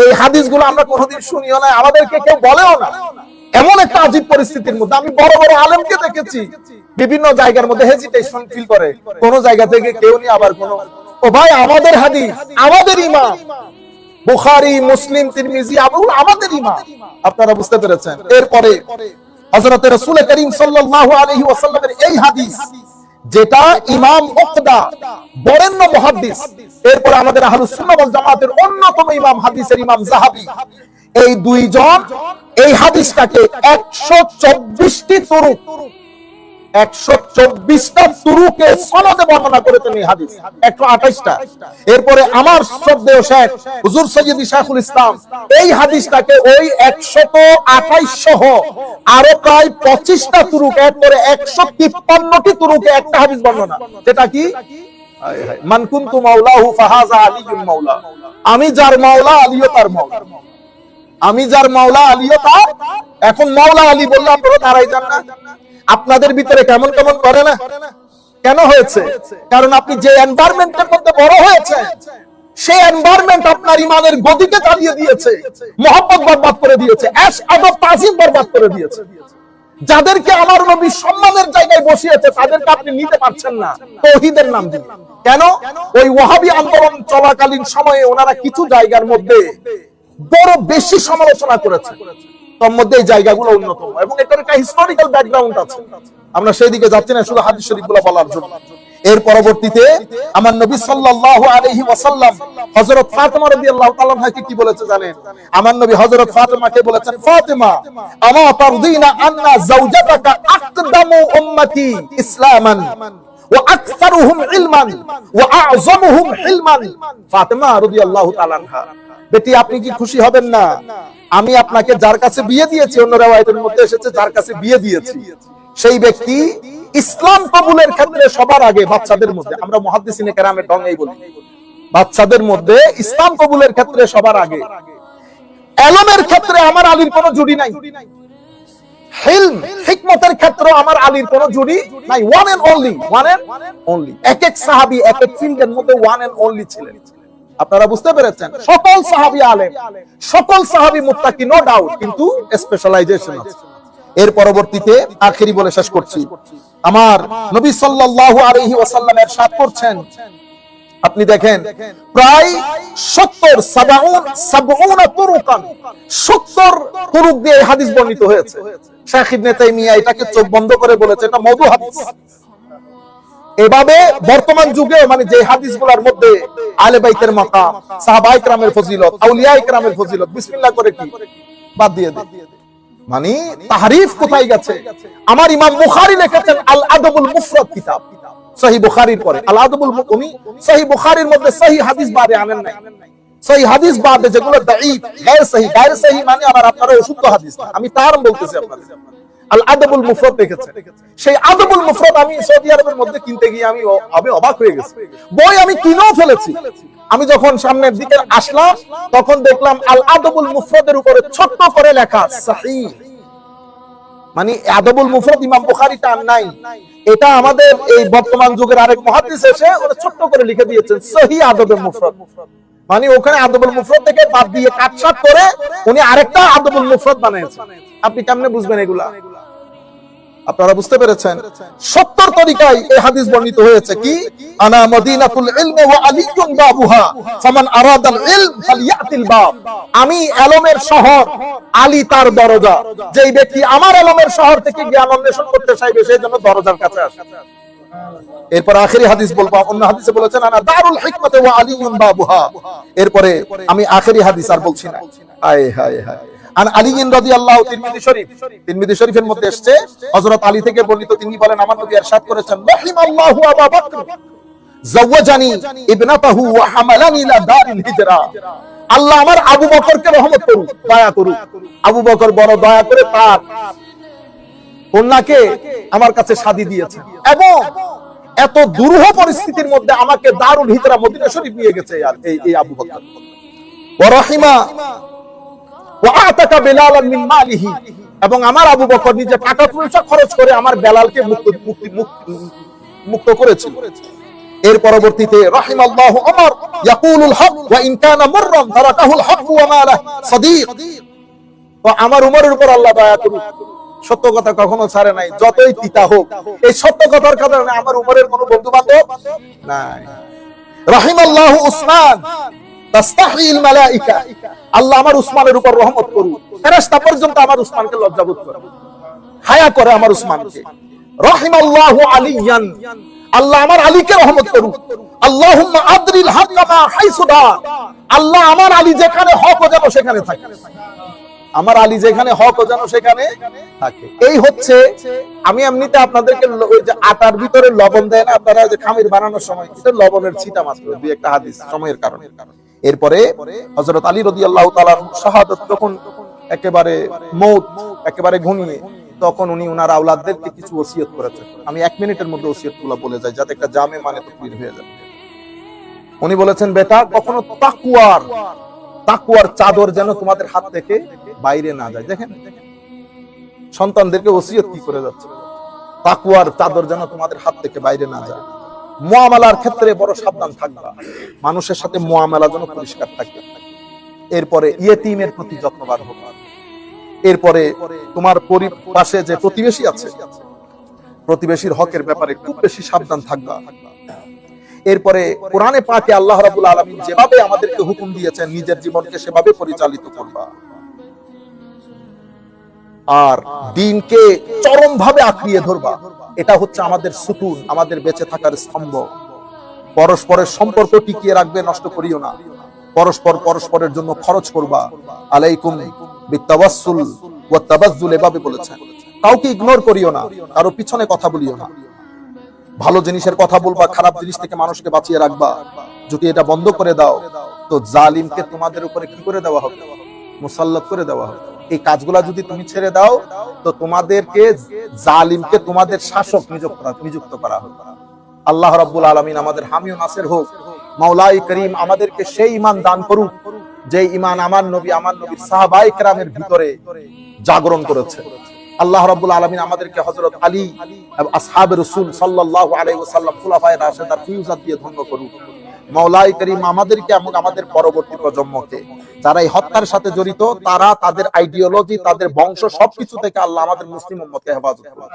এই হাদিসগুলো আমরা কোনোদিন শুনিও না, আমাদেরকে কেউ বলেও না। এমন একটা আজীব পরিস্থিতির মধ্যে আমি বড় বড় আলেমকে দেখেছি বিভিন্ন জায়গার মধ্যে হেজিটেশন ফিল করে, কোন জায়গা থেকে কেউ নেই, আবার কোন ও ভাই আমাদের হাদিস, আমাদের ইমাম বুখারী, মুসলিম, তিরমিজি, আমাদের ইমাম। আপনারা বুঝতে পেরেছেন? এরপরে হযরত রাসূল করিম সাল্লাল্লাহু আলাইহি ওয়াসাল্লামের এই হাদিস, যেটা ইমাম উকদা বরেণ্য মুহাদ্দিস, এরপর আমাদের আহলুস সুন্নাহ ওয়াল জামাতের অন্যতম ইমাম হাদিসের ইমাম যাহাবী, এই দুইজন এই হাদিসটাকে 124টি তুরুক, 124টা তুরুকে সনদে বর্ণনা করেছেন এই হাদিস, 128টা। এরপরে আমার শ্রদ্ধেয় শেখ হুজুর সৈয়দ শাইখুল ইসলাম এই হাদিসটাকে ওই 128 সহ আরো প্রায় 25টা তুরুক, এরপরে 153টি তুরুকে একটা হাদিস বর্ণনা, যেটা কি মান কুনতু মাওলাহু ফাহাযা আলিয়ুল মাওলা, আমি যার মাওলা আলীও তার মাওলা, আমি যার মাওলা আলীও তার। এখন মাওলা আলী বললে আপনারা দাঁড়াই যান না? আপনাদের ভিতরে কেমন কেমন করে না? কেন হয়েছে? কারণ আপনি যে এনভায়রনমেন্টের মধ্যে বড় হয়েছে, সেই এনভায়রনমেন্ট আপনার ইমানের গতিকে চালিয়ে দিয়েছে, মহব্বত বরবাদ করে দিয়েছে, এশ আদব তাজিম বরবাদ করে দিয়েছে। যাদেরকে আমার নবী সম্মানের জায়গায় বসিয়েছে তাদেরকে আপনি নিতে পারছেন না তাওহীদের নাম দিয়ে। কেন? ওই ওয়াহাবী আন্দোলন চলাকালীন সময়ে ওনারা কিছু জায়গার মধ্যে বড় বেশি সমালোচনা করেছে, তার মধ্যে এই জায়গাগুলো অন্যতম, এবং এটার একটা হিস্টোরিক্যাল ব্যাকগ্রাউন্ড আছে। আমরা সেই দিকে যাচ্ছি না শুধু হাদিস শরীফগুলো বলার জন্য। এর পরবর্তীতে আমার নবী সাল্লাল্লাহু আলাইহি ওয়াসাল্লাম হযরত ফাতেমা রাদিয়াল্লাহু তাআলা আনহাকে কি বলেছে জানেন? আমার নবী হযরত ফাতেমাকে বলেছেন, ফাতেমা আমা তারদিনা আন্না যাওজাতাকা আকদামু উম্মতি ইসলামান ওয়া আকসারুহুম ইলমান ওয়া আ'যামুহুম হিলমান। ফাতেমা রাদিয়াল্লাহু তাআলা আনহা, বেটি আপনি কি খুশি হবেন না? আমি আপনাকে যার কাছে বিয়ে দিয়েছি, অন্য রাওয়ায়াতের মধ্যে এসেছে যার কাছে বিয়ে দিয়েছি, সেই ব্যক্তি ইসলাম কবুলের ক্ষেত্রে সবার আগে বাচ্চাদের মধ্যে, আমরা মুহাদ্দিসিনে কেরামের ঢঙেই বলি, বাচ্চাদের মধ্যে ইসলাম কবুলের ক্ষেত্রে সবার আগে। ইলমের ক্ষেত্রে আমার আলীর কোনো জুড়ি নাই, হিলম হিকমতের ক্ষেত্রে আমার আলীর কোনো জুড়ি নাই, one and only, one and only. এক এক সাহাবী এক এক ফিল্ডের মধ্যে ওয়ান এন্ড অনলি ছিলেন। আপনারা বুঝতে পেরেছেন? সকল সাহাবী আলেম, সকল সাহাবী মুত্তাকি, নো ডাউট, কিন্তু স্পেশালাইজেশন আছে। এর পরবর্তীতে আখেরি বলে শেষ করছি, আমার নবী সাল্লাল্লাহু আলাইহি ওয়াসাল্লাম ইরশাদ করছেন, আপনি দেখেন প্রায় 70 তুরুকান, 70 তুরুক দিয়ে হাদিস বর্ণিত হয়েছে। শাইখ ইবনে তাইমিয়া এটাকে চোখ বন্ধ করে বলেছে এটা মওদু হাদিস। এভাবে বর্তমান যুগে মানে যে হাদিসগুলোর মধ্যে আলে বাইতের মাকাম, সাহাবায়ে কেরামের ফজিলত, আউলিয়ায়ে কেরামের ফজিলত বিসমিল্লাহ করে কি বাদ দিয়ে দেয়, মানে তাহরিফ কোথায় গেছে? আমার ইমাম বুখারী লিখেছেন আল আদবুল মুফরাদ কিতাব, সহিহ বুখারীর পরে আল আদবুল, উনি সহিহ বুখারীর মধ্যে সহিহ হাদিস বাদে আনেন নাই, সহিহ হাদিস বাদে যেগুলো দাঈফ, গায়র সহিহ, গায়র সহিহ মানে আবার আপনারা অশুদ্ধ হাদিস, আমি তার বলতেছি আপনাদের। আল আদবুল মুফরাদ দেখেছেন, সেই আদবুল মুফরাদ আমি সৌদি আরবের মধ্যে কিনতে গিয়ে আমি অবাক হয়ে গেছি, বই আমি কিনেও ফেলেছি। আমি যখন সামনের দিকে আসলাম তখন দেখলাম আল আদবুল মুফরাদের উপরে ছোট্ট করে লেখা সহিহ, মানে আদবুল মুফরাদ ইমাম বুখারী টান নাই, এটা আমাদের এই বর্তমান যুগের আরেক মুহাদ্দিস এসে ওরা ছোট্ট করে লিখে দিয়েছেন সহিহ আদবুল মুফরাদ, মানে ওখানে আদবুল মুফরাদ থেকে বাদ দিয়ে কাটছাট করে উনি আরেকটা আদবুল মুফরাদ বানিয়েছেন। আপনি কেমনে বুঝবেন এগুলা? আপনারা বুঝতে পেরেছেন? 70 তরিকায় এই হাদিস বর্ণিত হয়েছে কি আনা মদিনাতুল ইলমি ওয়া আলিয়ুন বাবুহা ফামান আরাদাল ইলম ফালইয়াতিল বাব, আমি ইলমের শহর, আলী তার দরজা, যেই ব্যক্তি আমার ইলমের শহর থেকে জ্ঞান অন্বেষণ করতে চাইবে সেই জন্য দরজার কাছে আসে। এরপর আখেরি হাদিস বলবো, অন্য হাদিসে বলেছেন আনা দারুল হিকমাতি ওয়া আলিয়ুন বাবুহা। এরপরে আমি আখেরি হাদিস আর বলছি না। হায় হায় হায়, আন আলী রাদিয়াল্লাহু, তিরমিজি শরীফের মধ্যে এসেছে হযরত আলী থেকে বর্ণিত, তিনি বলেন আমার নবী ইরশাদ করেছেন রাহিমাল্লাহু আবু বকর যাওয়াজানি ইবনাতাহু ওয়া হামালানি ইলা দারিল হিজরা, আল্লাহ আমার আবু বকরকে রহমত করুক, দয়া করুক। আবু বকর বড় দয়া করে তার কন্যাকে আমার কাছে শাদী দিয়েছেন, এবং এত দুরূহ পরিস্থিতির মধ্যে আমাকে দারুল হিজরা মদিনা শরীফ নিয়ে গেছে এই আবু বকর। ওয়া রাহিমা ওয়া আতাকা বিলালান মিন মালিহি, এবং আমার আবু বকর নিজে টাকা পয়সা খরচ করে আমার বেলালকে মুক্ত করেছিল। এর পরবর্তীতে রাহিমাল্লাহু ওমর ইয়াকুলুল হক ওয়া ইন কানা মুররান তারাকাহুল হক ওয়া মা লাহ সাদীক। তো আমার উমরের উপর আল্লাহ দয়া করুন, সত্য কথা কখনো ছাড়ে নাই, যতই তিতা হোক। এই সত্য কথার কারণে আমার উমরের কোনো বন্ধু বান্ধব নাই। রাহিমাল্লাহু উসমান তাস্তাহিল মালাইকা, আল্লাহ আমার উসমানের উপর রহমত করুন, ফেরেশতা পর্যন্ত আমার উসমানকে লজ্জাবোধ করে, হায়া করে আমার উসমানকে। রাহিমাল্লাহু আলিয়ান, আল্লাহ আমার আলীকে রহমত করুন। আল্লাহুম্মা আদরিল হাক্কা মা হাইসু দা, আল্লাহ আমার আলী যেখানে হক ও যেন সেখানে থাকে, আমার আলী যেখানে হক ও যেন সেখানে থাকে। এই হচ্ছে, আমি এমনিতে আপনাদেরকে ওই যে আটার ভিতরে লবণ দেয় না আপনারা যে খামির বানানোর সময়, এটা লবণের ছিটা মাত্র, দুই একটা হাদিস সময়ের কারণে। এরপরে হযরত আলী রাদিয়াল্লাহু তাআলা শাহাদাত যখন একেবারে মউত একেবারে ঘনিয়ে, তখন উনি ওনার আওলাদদেরকে কিছু ওসিয়ত করেছেন। আমি 1 মিনিটের মধ্যে ওসিয়তগুলো বলে যাই যাতে একটা জামে মানে তাকবীর হয়ে যায়। উনি বলেছেন, বেটা কখনো তাকওয়ার চাদর যেন তোমাদের হাত থেকে বাইরে না যায়। দেখেন সন্তানদেরকে ওসিয়ত কি করে যাচ্ছে, তাকওয়ার চাদর যেন তোমাদের হাত থেকে বাইরে না যায়। মুআমালার ক্ষেত্রে বড় সাবধান থাকবা, মানুষের সাথে মুআমালা যেন পরিষ্কার থাকে। এরপরে ইয়েতিমের প্রতি যত্নবান হবা। এরপরে তোমার পাশে যে প্রতিবেশী আছে, প্রতিবেশীর হকের ব্যাপারে খুব বেশি সাবধান থাকবা। এরপরে কোরআনে পাকে আল্লাহ রাব্বুল আলামিন যেভাবে আমাদেরকে হুকুম দিয়েছেন নিজের জীবনকে সেভাবে পরিচালিত করবা। আর দ্বীনকে চরম ভাবে আঁকড়িয়ে ধরবা, এটা হচ্ছে আমাদের সুতুন, আমাদের বেঁচে থাকার স্তম্ভ। পরস্পরের সম্পর্ক টিকিয়ে রাখবে, নষ্ট করিও না। পরস্পরের জন্য খরচ করবা। আলাইকুম বিতাওয়াসসুল ওয়া তাবাজ্জুল, এভাবে বলেছেন। কাউকে ইগনোর করিও না, কারো পিছনে কথা বলিও না। ভালো জিনিসের কথা বলবা, খারাপ জিনিস থেকে মানুষকে বাঁচিয়ে রাখবা। যদি এটা বন্ধ করে দাও তো জালিমকে তোমাদের উপরে কি করে দেওয়া হবে? মুসাল্লাত করে দেওয়া হবে। এই কাজগুলা যদি তুমি ছেড়ে দাও তো তোমাদেরকে জালিমকে তোমাদের শাসক নিযুক্ত করা হবে। আল্লাহ রাব্বুল আলামিন আমাদের হামি ও নাসির হোক। মাওলাই করিম আমাদেরকে সেই ঈমান দান করুক যে ঈমান আমার নবীর সাহাবায়ে কেরামের ভিতরে জাগরণ করেছে। আল্লাহ রাব্বুল আলামিন আমাদেরকে হযরত আলী আসহাবে রাসূল সাল্লাল্লাহু আলাইহি ওয়াসাল্লাম খুলাফায়ে রাশিদার ফিউজাত দিয়ে ধন্য করুক। মাওলাই করিম আমাদেরকে এবং আমাদের পরবর্তী প্রজন্মকে যারা এই হত্যার সাথে জড়িত, তারা তাদের আইডিওলজি, তাদের বংশ সবকিছু থেকে আল্লাহ আমাদের মুসলিম উম্মতকে হেফাজত করুক।